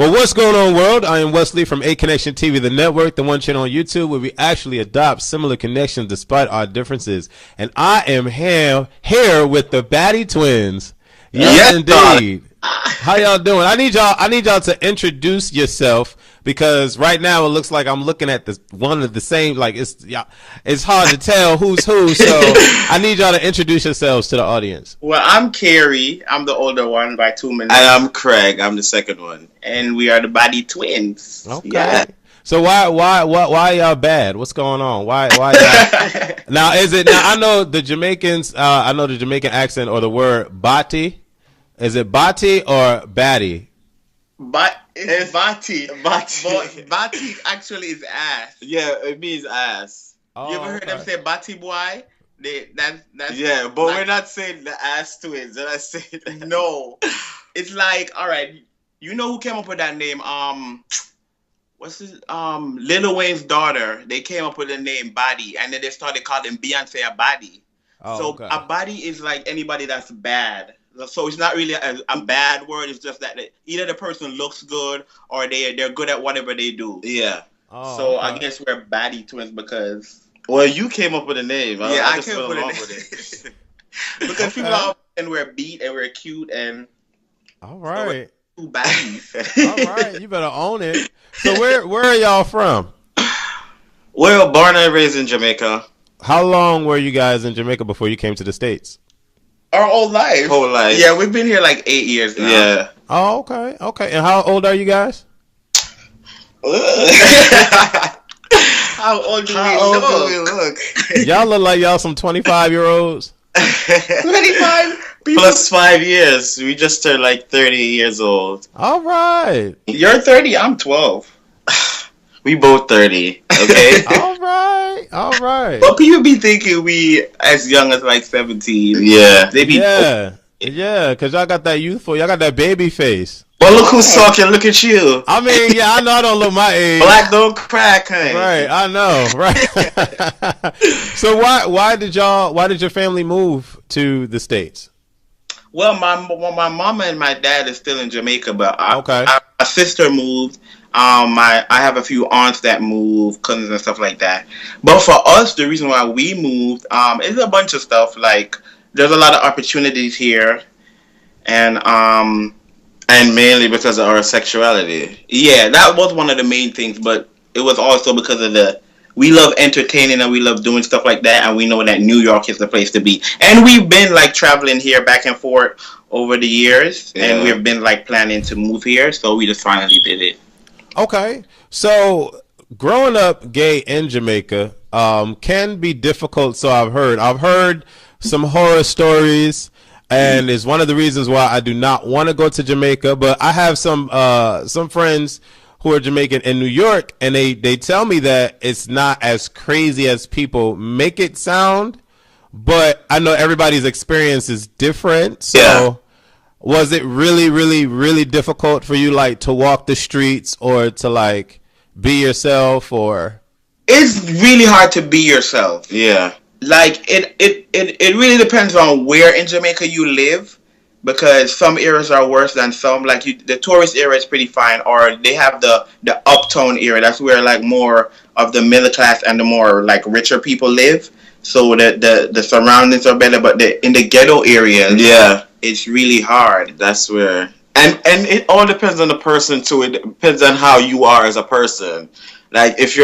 Well, what's going on, world? I am Wesley from A Connection TV, the network, the one channel on YouTube where we actually adopt similar connections despite our differences. And I am here with the Batty Twins. Yes, indeed. How y'all doing? I need y'all to introduce yourself because right now it looks like I'm looking at one of the same. Like it's hard to tell who's who. So I need y'all to introduce yourselves to the audience. Well, I'm Carrie. I'm the older one by 2 minutes. And I'm Craig. I'm the second one. And we are the Batty Twins. Okay. Yeah. So why y'all bad? What's going on? Why y'all? Now I know the Jamaicans. I know the Jamaican accent or the word bati. Is it bati or batty? It's bati. But bati actually is ass. Yeah, it means ass. You ever heard them say bati boy? That's yeah, but we're not saying the ass twins. Did I say that? No. It's like, all right, you know who came up with that name? What's his Lil Wayne's daughter? They came up with the name Body, and then they started calling Beyonce a body. A body is like anybody that's bad. So it's not really a bad word. It's just that either the person looks good or they're good at whatever they do. Yeah. I guess we're Batty Twins because. Well, you came up with a name. I came up with a name. Because people are and we're beat and we're cute and. All right. So two baddies. All right, you better own it. So where are y'all from? Well, born and raised in Jamaica. How long were you guys in Jamaica before you came to the States? Our whole life. Whole life. Yeah, we've been here like 8 years now. Yeah. Oh, okay. Okay. And how old are you guys? How old do we look? Y'all look like y'all some 25-year-olds. 25 people. Plus 5 years. We just turned like 30 years old. All right. You're 30. I'm 12. We both 30. Okay. All right. But people be thinking we as young as like 17. Yeah. They be yeah, because y'all got that youthful, y'all got that baby face. Well, look who's talking. Look at you. I mean, yeah, I know I don't look my age. Black don't crack, honey. Right, I know. Right. So why did your family move to the States? Well, my mama and my dad is still in Jamaica, but my sister moved. I have a few aunts that moved, cousins and stuff like that. But for us, the reason why we moved is a bunch of stuff. Like there's a lot of opportunities here, and mainly because of our sexuality. Yeah, that was one of the main things. But it was also because of we love entertaining and we love doing stuff like that, and we know that New York is the place to be. And we've been like traveling here back and forth over the years, and we've been like planning to move here, so we just finally did it. Okay, so growing up gay in Jamaica can be difficult. So I've heard some horror stories, and it's one of the reasons why I do not want to go to Jamaica. But I have some friends who are Jamaican in New York, and they tell me that it's not as crazy as people make it sound. But I know everybody's experience is different. So was it really, really, really difficult for you, like, to walk the streets or to, like, be yourself, or? It's really hard to be yourself. Yeah. Like, it really depends on where in Jamaica you live, because some areas are worse than some. Like, the tourist area is pretty fine, or they have the uptown area. That's where, like, more of the middle class and the more, like, richer people live. So the surroundings are better, but in the ghetto areas, it's really hard. That's where, and it all depends on the person too. It depends on how you are as a person. Like if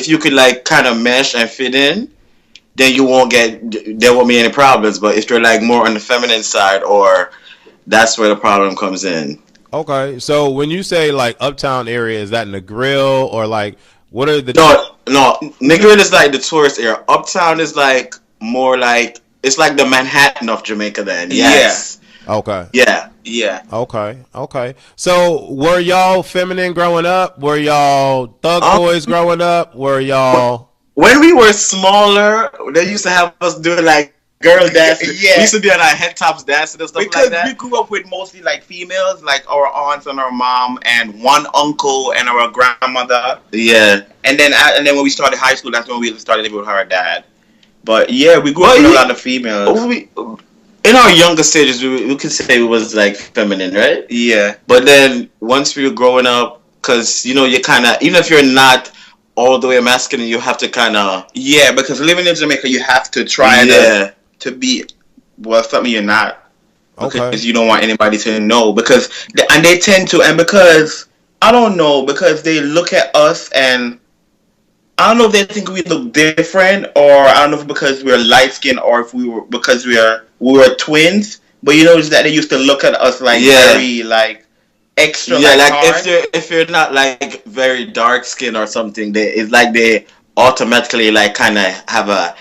you could like kind of mesh and fit in, then there won't be any problems. But if you're like more on the feminine side, that's where the problem comes in. Okay, so when you say like uptown area, is that in the grill or like what are the? No, Negrin is like the tourist area. Uptown is like more like it's like the Manhattan of Jamaica. Then yes. Yeah. Okay. Yeah. Okay. So were y'all feminine growing up? Were y'all thug boys growing up? Were y'all? When we were smaller, they used to have us doing like girl dancing. Yeah. We used to be on our head tops dancing and stuff like that. Because we grew up with mostly like females, like our aunts and our mom, and one uncle and our grandmother. Yeah. And then when we started high school, that's when we started living with our dad. But yeah, we grew up with a lot of females. in our younger stages, we could say it was like feminine, right? Yeah. But then once we were growing up, because you kind of, even if you're not all the way masculine, you have to kind of. Yeah, because living in Jamaica, you have to try to be something you're not. Because Okay. you don't want anybody to know. And they tend to, and because I don't know, because they look at us and I don't know if they think we look different, or I don't know if because we're light skinned, or if because we were twins. But you notice that they used to look at us like very like extra. Yeah, like hard. if you're not like very dark skinned or something, it's like they automatically like kind of have a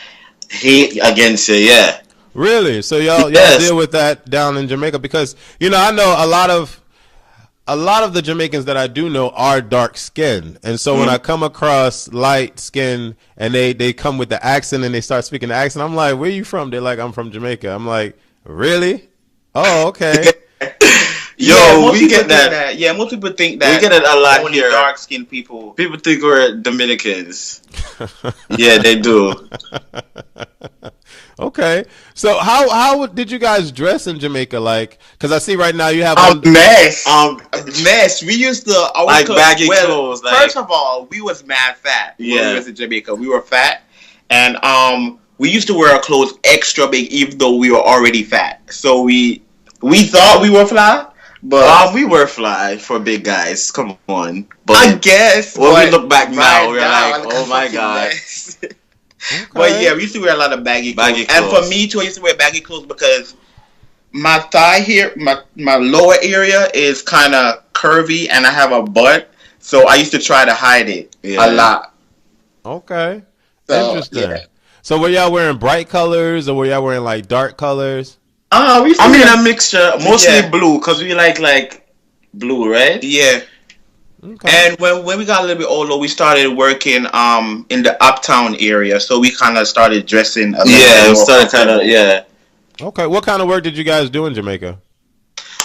hate against you. Yeah. Really? So y'all Yes. deal with that down in Jamaica? Because I know a lot of the Jamaicans that I do know are dark skinned, and so when I come across light skin and they come with the accent and they start speaking the accent, I'm like, where you from? They're like, I'm from Jamaica. I'm like, really? Oh, okay. Yo, we get that. Yeah, most people think that we get it a lot only here. dark skinned people. People think we're Dominicans. Yeah, they do. Okay. So how did you guys dress in Jamaica? Like, because I see right now you have Mess. We used to like baggy clothes. Like, first of all, we was mad fat. When we was in Jamaica, we were fat, and we used to wear our clothes extra big, even though we were already fat. So we thought we were fly. But we were fly for big guys. Come on. But I guess when we look back now, we're like, oh my god. Okay. But yeah, we used to wear a lot of baggy clothes. And for me too, I used to wear baggy clothes because my thigh here, my lower area is kind of curvy, and I have a butt, so I used to try to hide it a lot. Okay. So, interesting. Yeah. So were y'all wearing bright colors or were y'all wearing like dark colors? A mixture, mostly blue, because we like blue, right? Yeah. Okay. And when we got a little bit older, we started working in the uptown area, so we kind of started dressing. Okay. What kind of work did you guys do in Jamaica?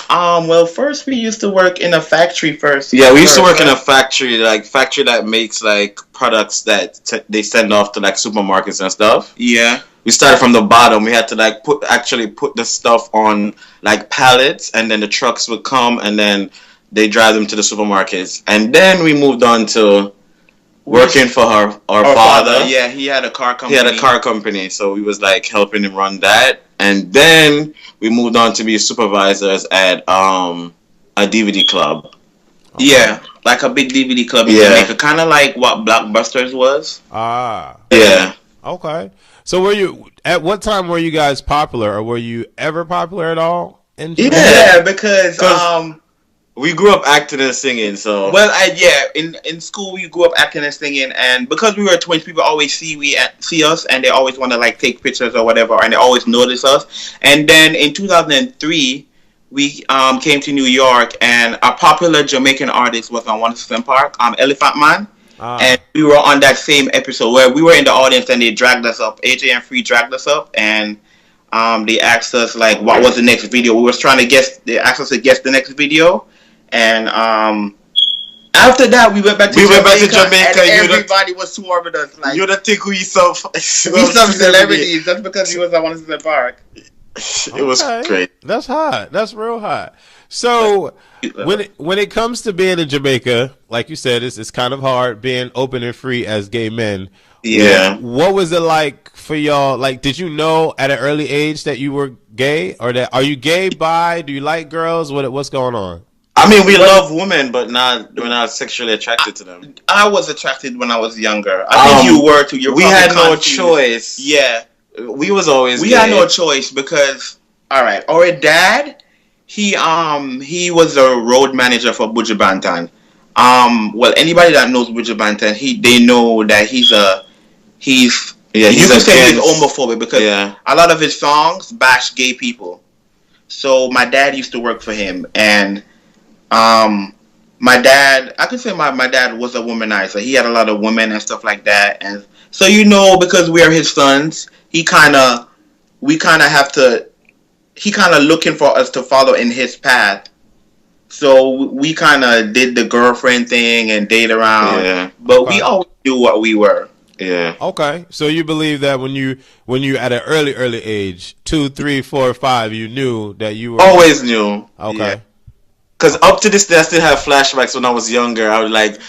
Well, first we used to work in a factory first. Yeah, we used to work in a factory that makes like products that they send off to like supermarkets and stuff. Yeah. We started from the bottom. We had to like put the stuff on like pallets, and then the trucks would come, and then they drive them to the supermarkets. And then we moved on to working for our father. Yeah, he had a car company. So we was like helping him run that. And then we moved on to be supervisors at a DVD club. Okay. Yeah, like a big DVD club in Jamaica, kind of like what Blockbusters was. Yeah. Okay. So at what time were you guys popular, or were you ever popular at all in Jamaica? Yeah, because we grew up acting and singing, so... Well, in school we grew up acting and singing, and because we were twins, people always see us, and they always want to like take pictures or whatever, and they always notice us. And then in 2003, we came to New York, and a popular Jamaican artist was on 107 Park, Elephant Man, and we were on that same episode where we were in the audience, and they dragged us up. AJ and Free dragged us up, and they asked us like what was the next video. We was trying to guess. They asked us to guess the next video. And after that, we went back to Jamaica, and everybody was swarming us. Like, you don't think we some celebrities just because we was at 107 Park. It was great. That's hot. That's real hot. So when it comes to being in Jamaica, like you said, it's kind of hard being open and free as gay men. Yeah. What was it like for y'all? Like, did you know at an early age that you were gay, or are you gay, bi? Do you like girls? What's going on? I mean, we love women, but we're not sexually attracted to them. I was attracted when I was younger. I think you were too. We had no choice. Yeah. We was always We gay. had no choice because, all right, our dad, he was a road manager for Buju Banton. Well, anybody that knows Buju Banton, they know that he's you can say he's homophobic because a lot of his songs bash gay people. So my dad used to work for him, and my dad, I could say my dad was a womanizer. He had a lot of women and stuff like that, and so because we are his sons, he kind of looking for us to follow in his path. So we kind of did the girlfriend thing and date around, but we always knew what we were. Yeah. Okay, so you believe that when you at an early age, 2, 3, 4, 5, you knew that you were always knew. Okay. Yeah. Because up to this day, I still have flashbacks when I was younger. I would like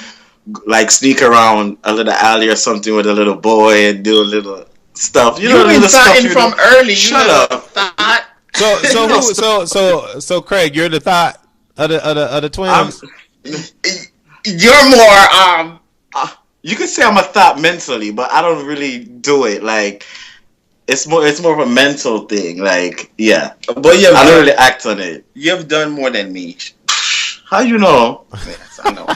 sneak around a little alley or something with a little boy and do a little stuff. You know, been starting from early. Shut up. So Craig, you're the thought of the twins. You're more you could say I'm a thought mentally, but I don't really do it. Like it's more of a mental thing. Like yeah, but I don't really act on it. You've done more than me. How you know? Yes, I know.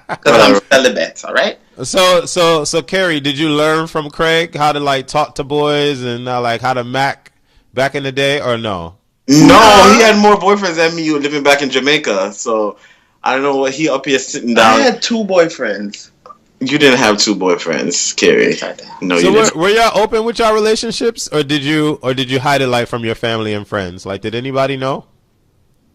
Because I'm celibate, all right? So Carrie, did you learn from Craig how to like talk to boys and like how to mac back in the day, or no? No, he had more boyfriends than me living back in Jamaica. So I don't know what he up here sitting down. I had 2 boyfriends. You didn't have 2 boyfriends, Carrie. No, so you didn't. Were y'all open with y'all relationships, or did you hide it like from your family and friends? Like, did anybody know?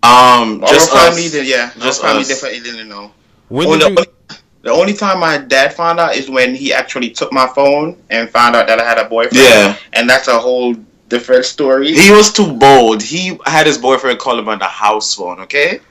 Just our family us. did, yeah. Just our family us. definitely didn't know. The only time my dad found out is when he actually took my phone and found out that I had a boyfriend. Yeah. And that's a whole different story. He was too bold. He had his boyfriend call him on the house phone, okay?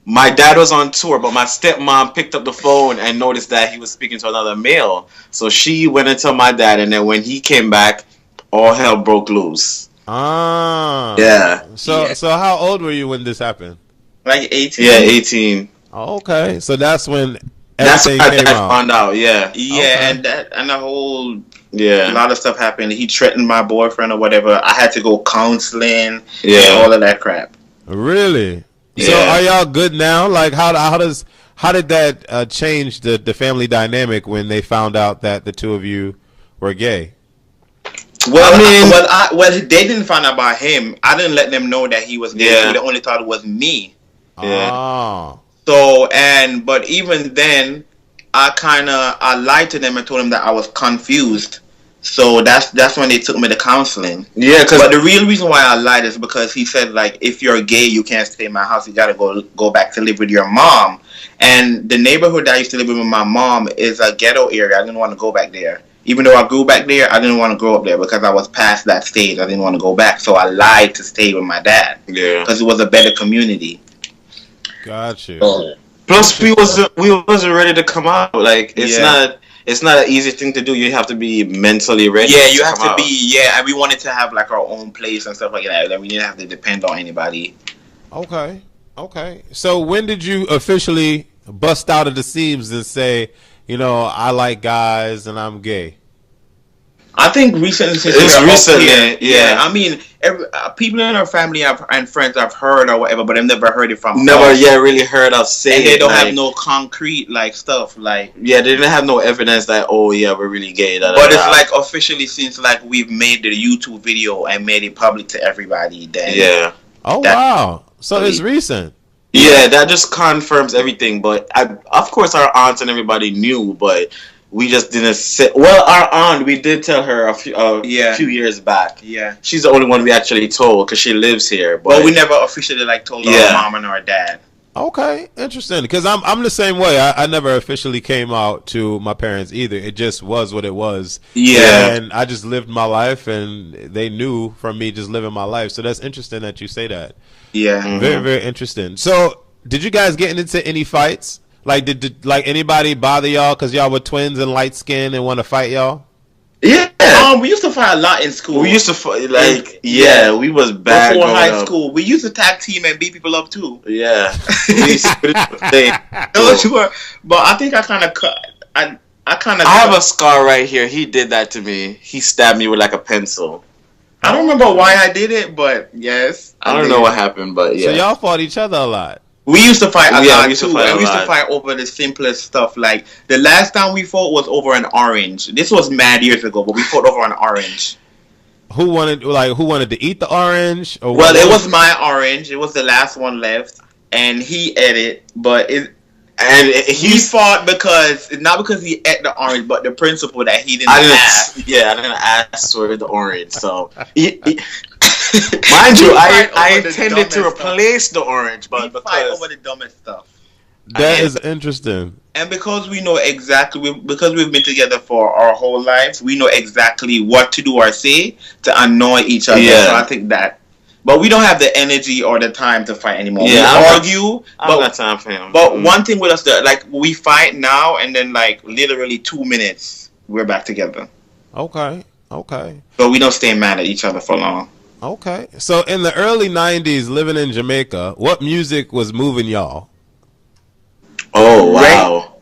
My dad was on tour, but my stepmom picked up the phone and noticed that he was speaking to another male. So she went and told my dad, and then when he came back, all hell broke loose. Ah. Yeah. So how old were you when this happened? Like 18. Yeah, 18. Oh, okay. So that's when That's everything when came I out. found out, yeah. Yeah, Okay. and a whole Yeah. a lot of stuff happened. He threatened my boyfriend or whatever. I had to go counseling Yeah. and all of that crap. Really? Yeah. So are y'all good now? Like how did that change the family dynamic when they found out that the two of you were gay? Well, they didn't find out about him. I didn't let them know that he was gay. Yeah. They only thought it was me. Yeah. Oh. So but even then, I lied to them and told them that I was confused. So that's when they took me to counseling. Yeah, But the real reason why I lied is because he said, like, if you're gay, you can't stay in my house. You gotta go back to live with your mom. And the neighborhood that I used to live with my mom is a ghetto area. I didn't want to go back there. Even though I grew back there, I didn't want to grow up there because I was past that stage. I didn't want to go back. So I lied to stay with my dad. Yeah. Because it was a better community. Got you. Plus, we wasn't ready to come out. Like it's not an easy thing to do. You have to be mentally ready. Yeah, you have to out. be. Yeah, and we wanted to have like our own place and stuff like that. That we didn't have to depend on anybody. Okay. So when did you officially bust out of the seams and say, I like guys and I'm gay? I think recently. Yeah. I mean, people in our family and friends have heard or whatever, but I've never heard it from. Really heard us say. And they don't have no concrete stuff like. Yeah, they didn't have no evidence that we're really gay. But it's like officially since we've made the YouTube video and made it public to everybody. Then yeah. Oh wow! So it's recent. Yeah, that just confirms everything. But of course, our aunts and everybody knew, but. We just didn't say. Well, our aunt, we did tell her a few years back. Yeah, she's the only one we actually told because she lives here. But we never officially told our mom and our dad. Okay, interesting. Because I'm the same way. I never officially came out to my parents either. It just was what it was. Yeah, and I just lived my life, and they knew from me just living my life. So that's interesting that you say that. Yeah, very very interesting. So did you guys get into any fights? Like, did anybody bother y'all because y'all were twins and light skinned and want to fight y'all? Yeah. We used to fight a lot in school. We used to fight, we was bad before high school. We used to tag team and beat people up too. Yeah. But I think I kind of cut. I have a scar right here. He did that to me. He stabbed me with a pencil. I don't remember why I did it, but yes. I don't know what happened, but yeah. So y'all fought each other a lot. We used to fight a lot we used too. To we used to fight over the simplest stuff. Like the last time we fought was over an orange. This was mad years ago, but we fought over an orange. Who wanted to eat the orange? Or well, it was my orange. It was the last one left, and he ate it. But he fought not because he ate the orange, but the principle that he didn't have. Yeah, I didn't ask for the orange. So, mind you, I intended to replace the orange, but because fight over the dumbest stuff. That is interesting. And because we know exactly, because we've been together for our whole lives, we know exactly what to do or say to annoy each other. Yeah. So I think that. But we don't have the energy or the time to fight anymore. Yeah, we argue. I don't got time for him. But one thing with us, like, we fight now, and then, like, literally 2 minutes, we're back together. Okay. So we don't stay mad at each other for long. Okay. So in the early 90s, living in Jamaica, what music was moving y'all? Oh, wow.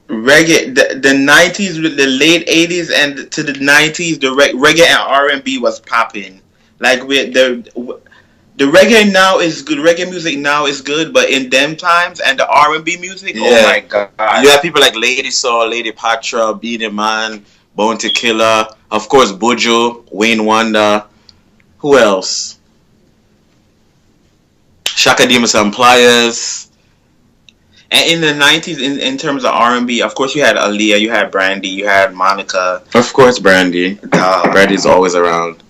Reggae, the 90s, the late 80s and to the 90s, the reggae and R&B was popping. Like, the reggae now is good. Reggae music now is good, but in them times and the R&B music, oh my God. You have people like Lady Soul, Lady Patra, Beat the Man, Bounty Killer, of course, Buju, Wayne Wonder. Who else? Shaka Demus and Pliers. And in the 90s, in terms of R&B, of course, you had Aaliyah, you had Brandy, you had Monica. Of course, Brandy. Brandy's always around.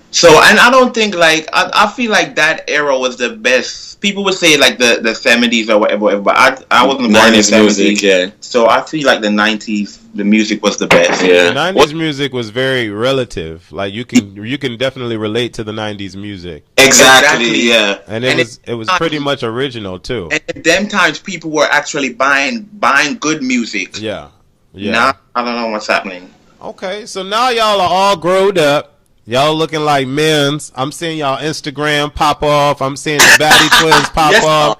So, and I don't think, like, I feel like that era was the best. People would say, like, the 70s or whatever, but I wasn't born in the 70s. Music, yeah. So I feel like the 90s, the music was the best. Yeah. The 90s music was very relative. Like, you can definitely relate to the 90s music. Exactly, yeah. And it was pretty much original, too. And at them times, people were actually buying good music. Yeah. Now, I don't know what's happening. Okay, so now y'all are all growed up. Y'all looking like men's. I'm seeing y'all Instagram pop off. I'm seeing the Batty Twins pop off.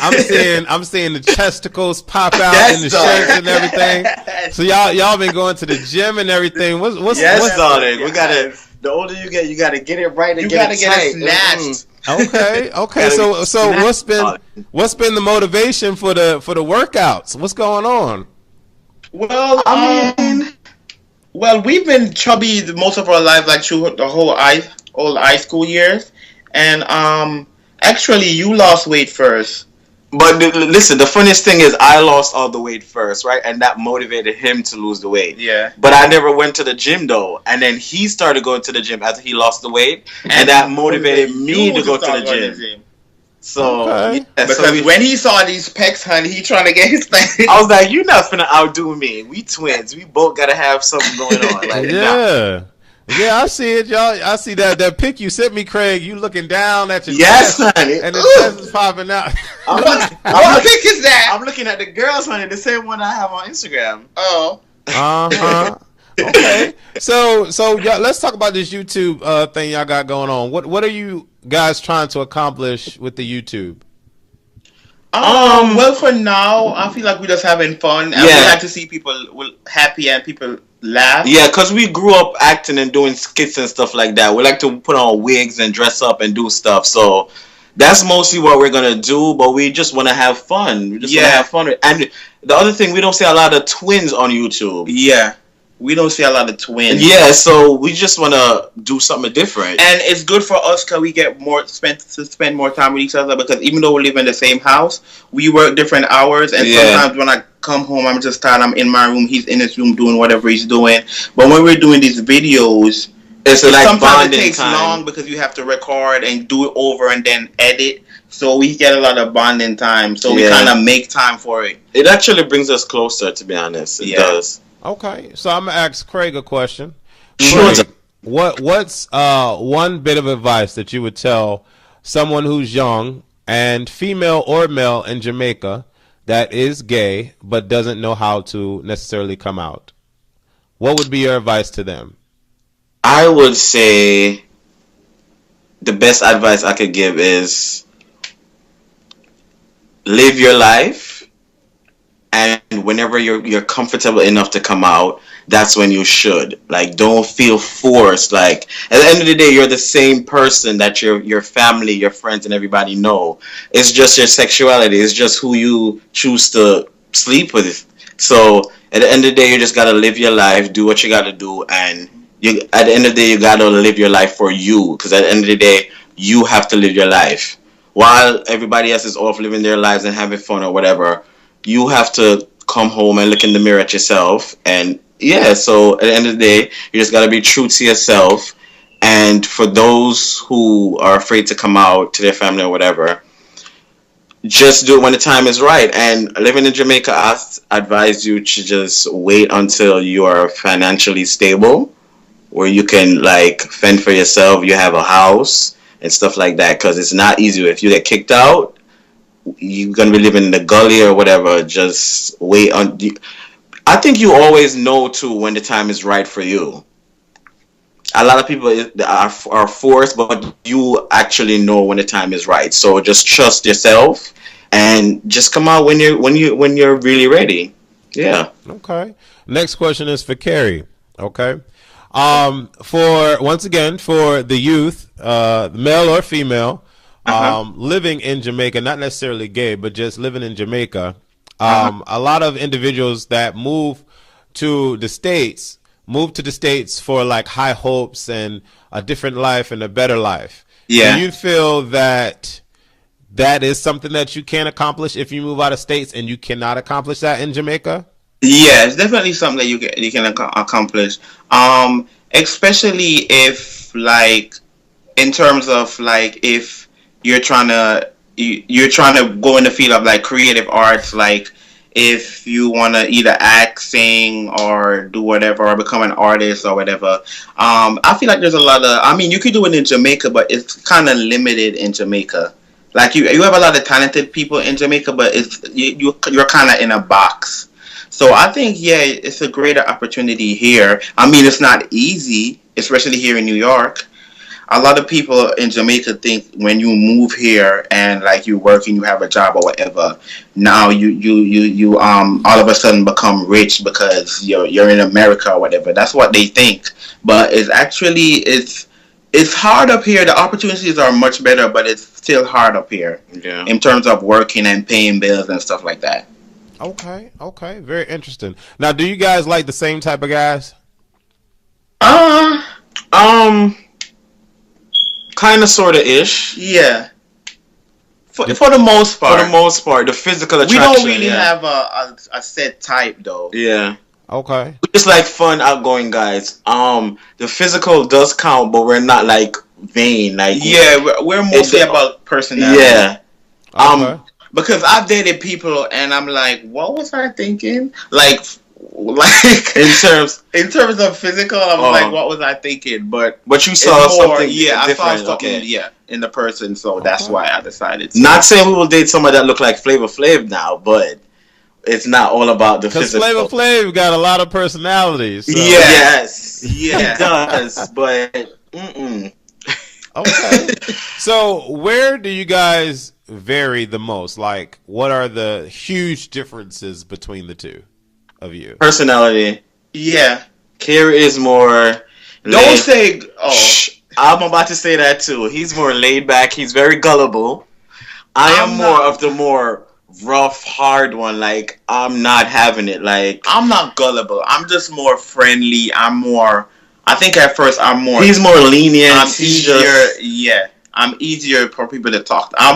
I'm seeing the chesticles pop out in the shirts and everything. So y'all been going to the gym and everything. What's darling? We gotta. The older you get it right and you get it snatched. Okay. So what's been the motivation for the workouts? What's going on? Well, we've been chubby most of our lives, like through the whole high school years, and actually, you lost weight first. But listen, the funniest thing is I lost all the weight first, right? And that motivated him to lose the weight. Yeah. But I never went to the gym, though. And then he started going to the gym after he lost the weight. And that motivated me to go to the gym. So, because when he saw these pecs, honey, he trying to get his thing. I was like, you're not finna outdo me. We twins. We both gotta have something going on. Like, Yeah, I see it, y'all. I see that pic you sent me, Craig. You looking down at your chest, honey, and the chest is popping out. What pic is that? I'm looking at the girls, honey. The same one I have on Instagram. Oh. Okay. So y'all, let's talk about this YouTube thing y'all got going on. What are you guys trying to accomplish with the YouTube? Well, for now, I feel like we're just having fun, and we like to see people happy and people laugh. Yeah, because we grew up acting and doing skits and stuff like that. We like to put on wigs and dress up and do stuff. So that's mostly what we're gonna do. But we just want to have fun. We just want to have fun. And the other thing, we don't see a lot of twins on YouTube. Yeah. We don't see a lot of twins. Yeah, so we just want to do something different. And it's good for us because we get spend more time with each other, because even though we live in the same house, we work different hours. And sometimes when I come home, I'm just tired. I'm in my room. He's in his room doing whatever he's doing. But when we're doing these videos, sometimes it takes long because you have to record and do it over and then edit. So we get a lot of bonding time. So we kind of make time for it. It actually brings us closer, to be honest. It does. Okay, so I'm gonna ask Craig a question. Craig, what's one bit of advice that you would tell someone who's young and female or male in Jamaica that is gay but doesn't know how to necessarily come out? What would be your advice to them? I would say the best advice I could give is live your life. And whenever you're comfortable enough to come out, that's when you should. Like, don't feel forced. Like, at the end of the day, you're the same person that your family, your friends, and everybody know. It's just your sexuality. It's just who you choose to sleep with. So, at the end of the day, you just gotta live your life, do what you gotta do, and at the end of the day, you gotta live your life for you. Because at the end of the day, you have to live your life. While everybody else is off living their lives and having fun or whatever, you have to come home and look in the mirror at yourself. And so at the end of the day, you just got to be true to yourself. And for those who are afraid to come out to their family or whatever, just do it when the time is right. And living in Jamaica, I advise you to just wait until you are financially stable, where you can like fend for yourself. You have a house and stuff like that, because it's not easy. If you get kicked out, you're gonna be living in the gully or whatever. Just wait on. I think you always know too when the time is right for you. A lot of people are forced, but you actually know when the time is right. So just trust yourself and just come out when you're really ready. Yeah. Okay. Next question is for Carrie. Okay. For once again for the youth, male or female, living in Jamaica, not necessarily gay, but just living in Jamaica. A lot of individuals that move to the States for like high hopes and a different life and a better life. Yeah. Do you feel that that is something that you can accomplish if you move out of states and you cannot accomplish that in Jamaica? Yeah, it's definitely something that you can accomplish. Especially if like in terms of like if you're trying to go in the field of like creative arts, like if you want to either act, sing, or do whatever, or become an artist or whatever. I feel like there's a lot of. I mean, you could do it in Jamaica, but it's kind of limited in Jamaica. Like you have a lot of talented people in Jamaica, but you're kind of in a box. So I think yeah, it's a greater opportunity here. I mean, it's not easy, especially here in New York. A lot of people in Jamaica think when you move here and like you work and you have a job or whatever, now you all of a sudden become rich because you're in America or whatever. That's what they think, but it's hard up here. The opportunities are much better, but it's still hard up here. Yeah. In terms of working and paying bills and stuff like that. Okay, okay, very interesting. Now, do you guys like the same type of guys? Um, kind of, sort of ish. Yeah. For the most part. For the most part, the physical attraction. We don't really have a set type though. Yeah. Okay. We're just like fun, outgoing guys. The physical does count, but we're not like vain. Like yeah, we're mostly about personality. Yeah. Okay. Because I've dated people and I'm like, what was I thinking? Like in terms of physical, I'm like, what was I thinking? But you saw something. Yeah, I saw something. Okay. Yeah, in the person, so that's why I decided. Not saying we will date somebody that look like Flavor Flav now, but it's not all about the physical. Because Flavor Flav got a lot of personalities. So. Yeah. Yes. Yeah. It does, but Okay. So where do you guys vary the most? Like, what are the huge differences between the two of you? Personality. Yeah. Kerry is more. Don't say. Oh. Shh, I'm about to say that too. He's more laid back. He's very gullible. I am more of the more rough, hard one. Like, I'm not having it. Like, I'm not gullible. I'm just more friendly. I think at first I'm more. He's more lenient. I'm easier. Yeah. I'm easier for people to talk to. I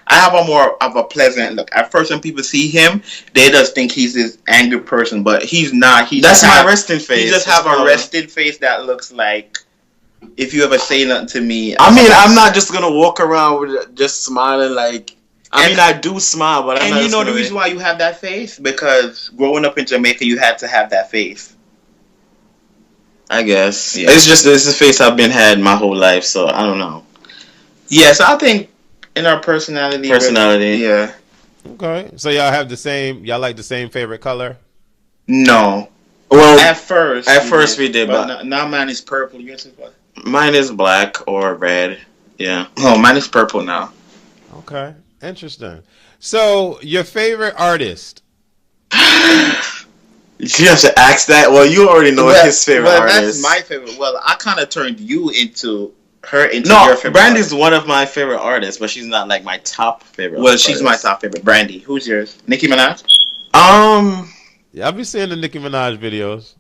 have a more of a pleasant look. At first when people see him, they just think he's this angry person, but he's not. That's my resting face. He just have a rested face that looks like if you ever say nothing to me. I mean, I'm not just gonna walk around with just smiling like. I do smile, but I'm not. And you know the reason why you have that face? Because growing up in Jamaica, you had to have that face. I guess. Yeah. It's a face I've been had my whole life, so I don't know. Yes, I think in our personality. Yeah. Okay. So y'all have the same. Y'all like the same favorite color? No. Well, at first we did, but now mine is purple. Yours is what? Mine is black or red. Yeah. Oh, mine is purple now. Okay. Interesting. So your favorite artist? You have to ask that. Well, you already know his favorite artist. That's my favorite. Well, I kind of turned you into your favorite. Brandy's one of my favorite artists, but she's not like my top favorite. Well, she's my top favorite. Brandy. Who's yours? Nicki Minaj? Yeah, I've been seeing the Nicki Minaj videos.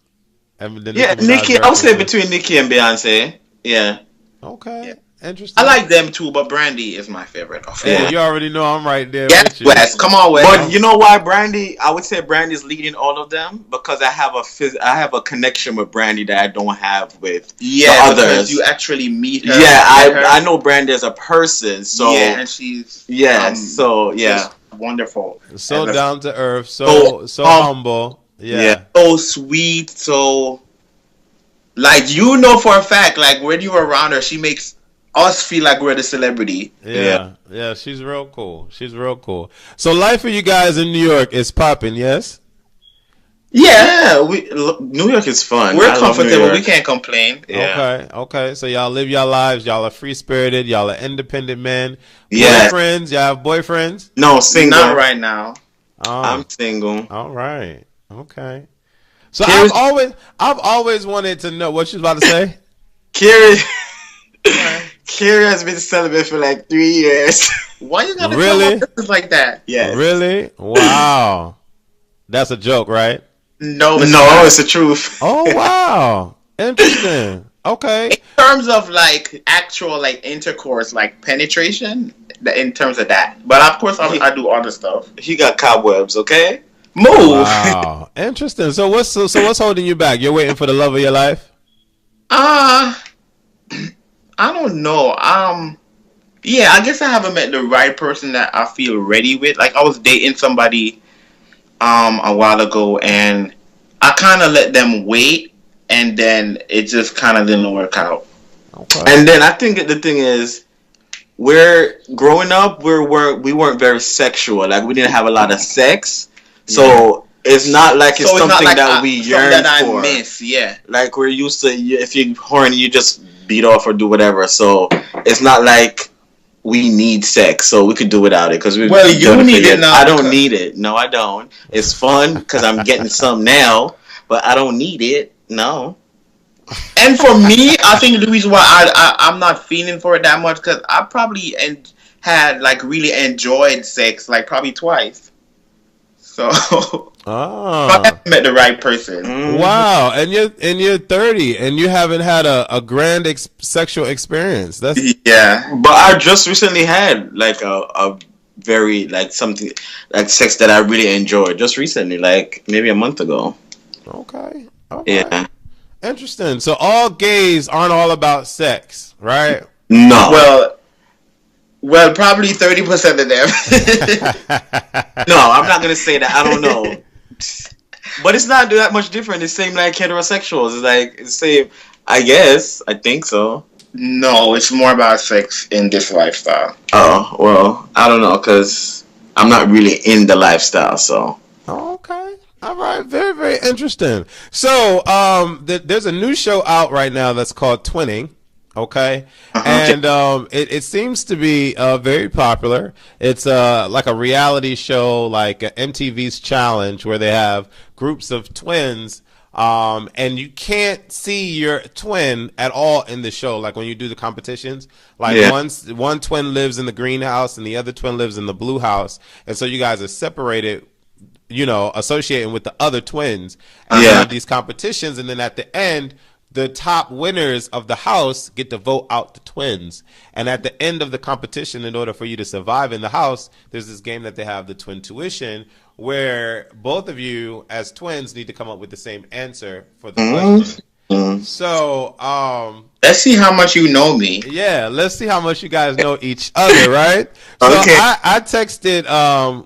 Nicki. I would say between Nicki and Beyonce. Yeah. Okay. Interesting. I like them too, but Brandy is my favorite. Yeah, you already know I'm right there yes, with you. Wes, come on, Wes. But you know why Brandy? I would say Brandy's leading all of them because I have a connection with Brandy that I don't have with the others. Because you actually meet her. Yeah, I know Brandy as a person, so and she's wonderful, so down to earth, so humble, so sweet, so like for a fact, like when you're around her, she makes us feel like we're the celebrity. Yeah, she's real cool. So life for you guys in New York is popping, yes? Yeah, New York is fun. We're comfortable. We can't complain. Yeah. Okay. So y'all live your lives. Y'all are free spirited. Y'all are independent men. Yeah. Boyfriends. Y'all have boyfriends? No, single. Not right now. I'm single. All right. Okay. So I've always wanted to know what you was about to say. Carrie has been celibate for like 3 years. Why you gotta really tell us like that? Yeah. Really? Wow. That's a joke, right? No, it's the truth. Oh wow, interesting. Okay. In terms of like actual like intercourse, like penetration, in terms of that. But of course, I do other stuff. He got cobwebs. Okay, move. Wow, interesting. So what's holding you back? You're waiting for the love of your life? I don't know. Yeah, I guess I haven't met the right person that I feel ready with. Like I was dating somebody a while ago, and I kind of let them wait, and then it just kind of didn't work out. Okay. And then I think the thing is, we're growing up. We weren't very sexual. Like we didn't have a lot of sex, so it's not like it's something like that we yearn that for. I miss. Yeah, like we're used to. If you're horny, you just beat off or do whatever. So it's not like we need sex, so we could do without it. Because you need it now. I don't need it. No, I don't. It's fun because I'm getting some now, but I don't need it. No. And for me, I think the reason why I'm not feeling for it that much because I probably had like really enjoyed sex like probably twice. So I haven't met the right person. Wow, and you're 30 and you haven't had a grand sexual experience. That's But I just recently had like a very like something like sex that I really enjoyed just recently, like maybe a month ago. Okay. Yeah. Interesting. So all gays aren't all about sex, right? No. Well, probably 30% of them. No, I'm not gonna say that. I don't know. But it's not that much different. It's same like heterosexuals. It's like the same. I guess. I think so. No, it's more about sex in this lifestyle. Oh well, I don't know because I'm not really in the lifestyle. So. Okay. All right. Very, very interesting. So, there's a new show out right now that's called Twinning. Okay. And it seems to be very popular. It's like a reality show, like MTV's Challenge, where they have groups of twins, and you can't see your twin at all in the show. Like when you do the competitions, like one twin lives in the greenhouse and the other twin lives in the blue house, and so you guys are separated, associating with the other twins. And you have these competitions, and then at the end, the top winners of the house get to vote out the twins. And at the end of the competition, in order for you to survive in the house, there's this game that they have, the Twin Tuition, where both of you as twins need to come up with the same answer for the question. So, let's see how much you know me. Yeah, let's see how much you guys know each other, right? So I texted,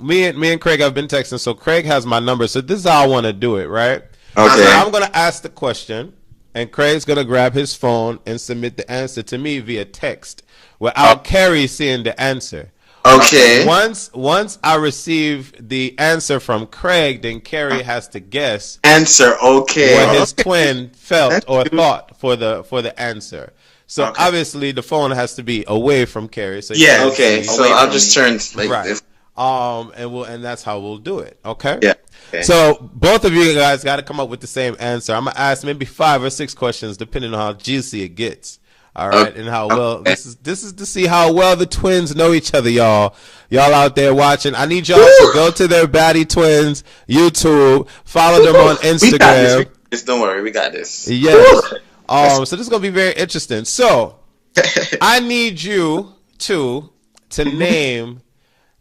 me and Craig have been texting, so Craig has my number. So this is how I want to do it, right? Okay. So I'm going to ask the question, and Craig's going to grab his phone and submit the answer to me via text without Carrie seeing the answer. Okay. Once I receive the answer from Craig, then Carrie has to guess what his twin felt or thought for the answer. So obviously the phone has to be away from Carrie. So So I'll just turn like this. And that's how we'll do it. Okay. Yeah. Okay. So both of you guys got to come up with the same answer. I'm gonna ask maybe 5 or 6 questions, depending on how juicy it gets. All right, and how well this is to see how well the twins know each other, y'all out there watching. I need y'all to go to their Baddie Twins YouTube, follow them on Instagram. Don't worry, we got this. Yes. So this is gonna be very interesting. So I need you to name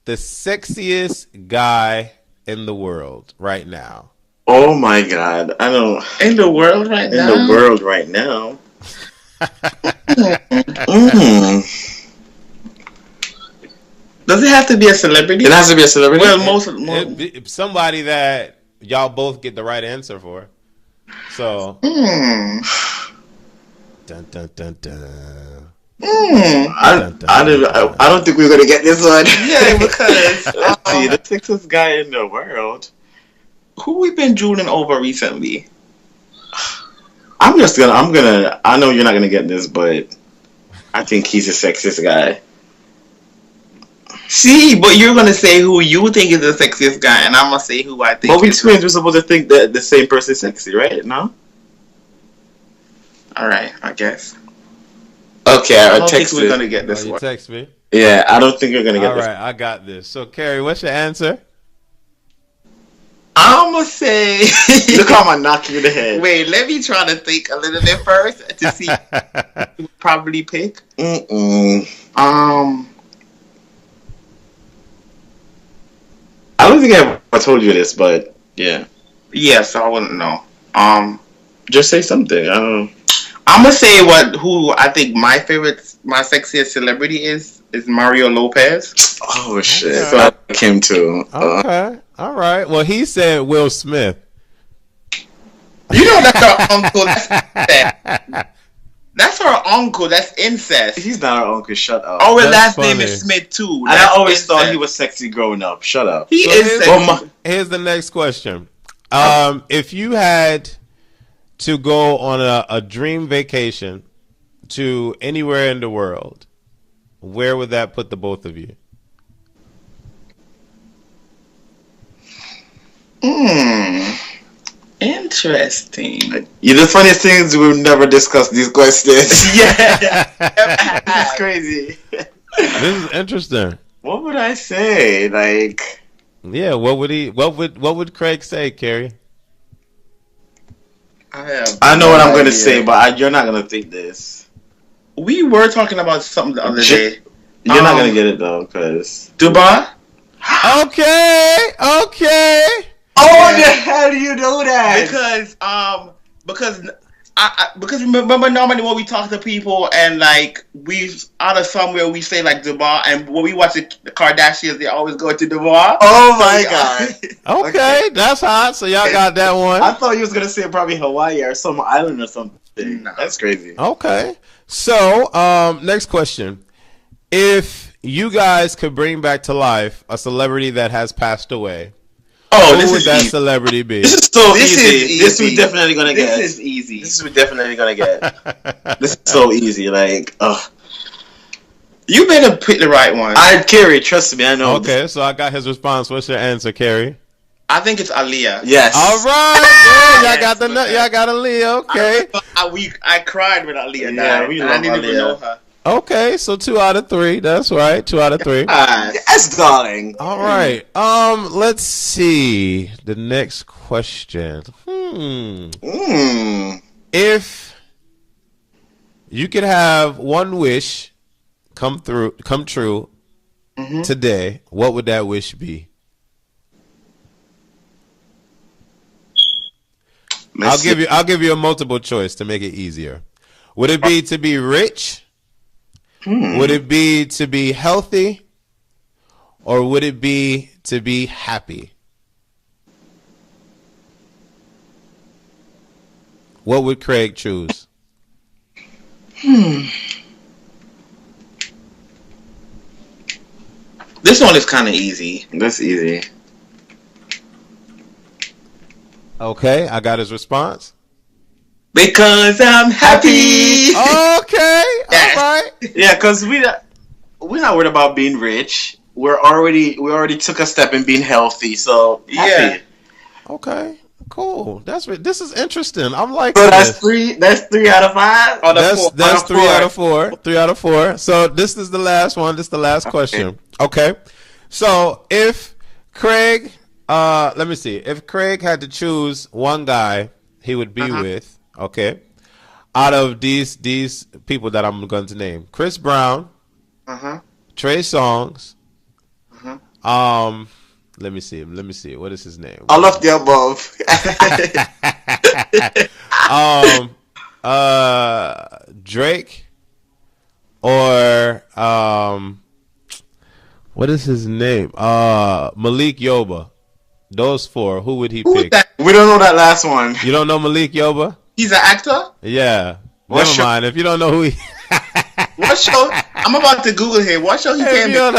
the sexiest guy in the world right now. Oh my God! I don't In the world right in now. the world right now. Mm. Does it have to be a celebrity? It has to be a celebrity. Well, Somebody that y'all both get the right answer for. So. Dun dun dun dun. I don't think we're gonna get this one. Yeah, because let's see, the sexiest guy in the world. Who we been drooling over recently? I'm gonna. I know you're not gonna get this, but I think he's the sexiest guy. See, but you're gonna say who you think is the sexiest guy, and I'm gonna say who I think. But we twins, we're supposed to think that the same person is sexy, right? No. All right, I guess. Okay, I don't think we're gonna get this one. You text me. Yeah, I don't think you're gonna get this. All right, I got this. So, Carrie, what's your answer? I'm gonna say. Look how I'm knocking you in the head. Wait, let me try to think a little bit first to see who would probably pick. I don't think I told you this, but yeah. Yeah, so I wouldn't know. Just say something. I don't know. I'm gonna say who I think my sexiest celebrity is Mario Lopez. Oh shit! Okay. So I came to. Okay, all right. Well, he said Will Smith. You know that's our uncle. That's our uncle. That's incest. He's not our uncle. Shut up. Oh, his last name is Smith too. And I always thought he was sexy growing up. Shut up. He is sexy. Here's the next question. If you had to go on a dream vacation to anywhere in the world, where would that put the both of you? Interesting. The funniest thing is we've never discussed these questions. Yeah. It's crazy. This is interesting. What would I say? Like, yeah, what would Craig say, Carrie? I know what I'm gonna say, but you're not gonna think this. We were talking about something the other day. You're not gonna get it though, because Dubai. Okay. Oh, the hell do you know that? Because remember normally when we talk to people and like we out of somewhere we say like Dubai, and when we watch the Kardashians they always go to Dubai. Oh my god. Okay, that's hot. So y'all got that one. I thought you was gonna say probably Hawaii or some island or something. No. That's crazy. Okay. So next question. If you guys could bring back to life a celebrity that has passed away, who would that celebrity be? This is so easy. This we're definitely gonna get. This is easy. This we're definitely gonna get. This is so easy. Like, you better pick the right one. Carrie, trust me, I know. Okay, so I got his response. What's your answer, Carrie? I think it's Aaliyah. Yes. All right. Yeah, y'all got Aaliyah. Okay. I cried when Aaliyah died. Yeah, we love I didn't Aaliyah. even know her. Okay, so 2 out of 3. That's right. 2 out of 3. Yes, darling. All right. Let's see the next question. If you could have one wish come true today, what would that wish be? I'll give you a multiple choice to make it easier. Would it be to be rich? Would it be to be healthy? Or would it be to be happy? What would Craig choose? This one is kind of easy. That's easy. Okay, I got his response. Because I'm happy. Okay, all right. Yeah, because we're not worried about being rich. We already took a step in being healthy. So happy. Yeah. Okay. Cool. This is interesting. I'm like. So that's three. That's 3 out of 5. Oh, that's 3 out of 4. 3 out of 4. So this is the last one. This is the last question. Okay. So if Craig, let me see. If Craig had to choose one guy he would be with, okay, out of these people that I'm going to name: Chris Brown, Trey Songz. Let me see. What is his name? All of the above. Drake, or what is his name? Malik Yoba. Those four. Who would he pick? We don't know that last one. You don't know Malik Yoba? He's an actor? Yeah. Never mind. If you don't know who he... What show? I'm about to Google him. What show he came in?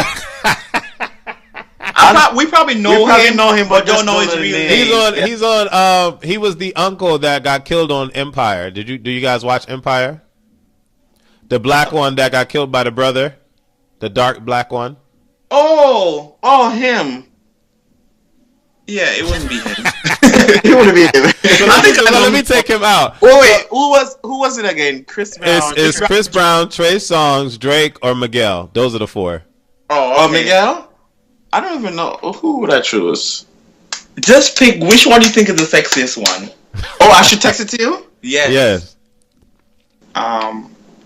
We probably know him, but don't know his real name. He's on. He was the uncle that got killed on Empire. Do you guys watch Empire? The black one that got killed by the brother, the dark black one. Oh, him. Yeah, it wouldn't be him. It wouldn't be him. Let me take him out. Oh wait, who was it again? Chris Brown. It's Chris Brown, Trey Songz, Drake, or Miguel. Those are the four. Oh, okay. Miguel. I don't even know who would I choose. Just pick which one you think is the sexiest one. Oh, I should text it to you. Yes.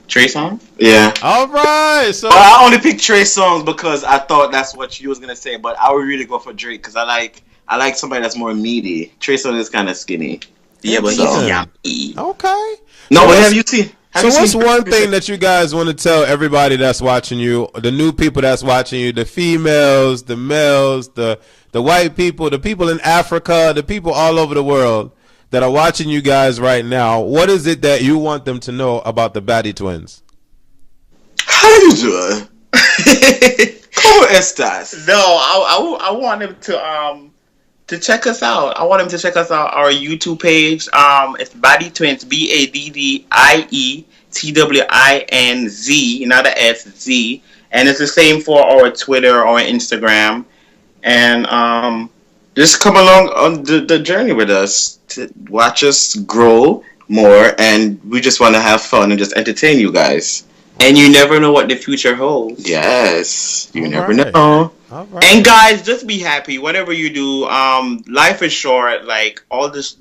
Trey Songz? Yeah. All right. So I only picked Trey Songz because I thought that's what you was gonna say, but I would really go for Drake because I like somebody that's more meaty. Trey Songz is kind of skinny. Yeah, but he's yummy. Okay. No, but have you seen? What's one thing that you guys want to tell everybody that's watching you, the new people that's watching you, the females, the males, the white people, the people in Africa, the people all over the world that are watching you guys right now? What is it that you want them to know about the Batty Twins? How you doing? ¿Cómo estás? No, I want him to check us out. I want him to check us out our YouTube page. It's Batty Twins, BADDIE TWINZ, not a S, Z, and it's the same for our Twitter or Instagram. And just come along on the journey with us to watch us grow more, and we just want to have fun and just entertain you guys. And you never know what the future holds. Yes, you never know. Right. And guys, just be happy. Whatever you do, life is short. Like all this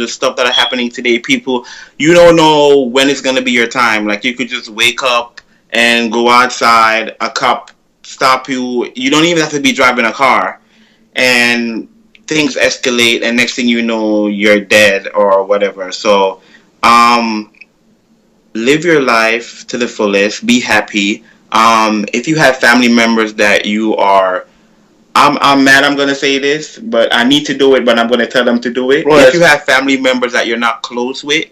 stuff that are happening today, people, you don't know when it's gonna be your time. Like you could just wake up and go outside, a cop stop you. You don't even have to be driving a car, and things escalate, and next thing you know, you're dead or whatever. So, live your life to the fullest. Be happy. If you have family members that you are, I'm mad I'm going to say this, but I need to do it, but I'm going to tell them to do it. Right. If you have family members that you're not close with,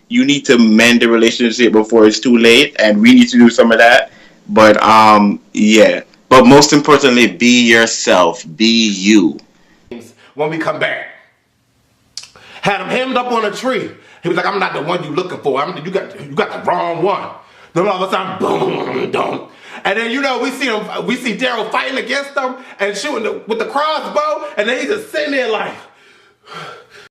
you need to mend the relationship before it's too late, and we need to do some of that. But, yeah. But most importantly, be yourself. Be you. When we come back, had him hemmed up on a tree. He was like, "I'm not the one you looking for. You got the wrong one." Then all of a sudden, boom, boom. And then, we see Daryl fighting against them and shooting with the crossbow, and then he's just sitting there like,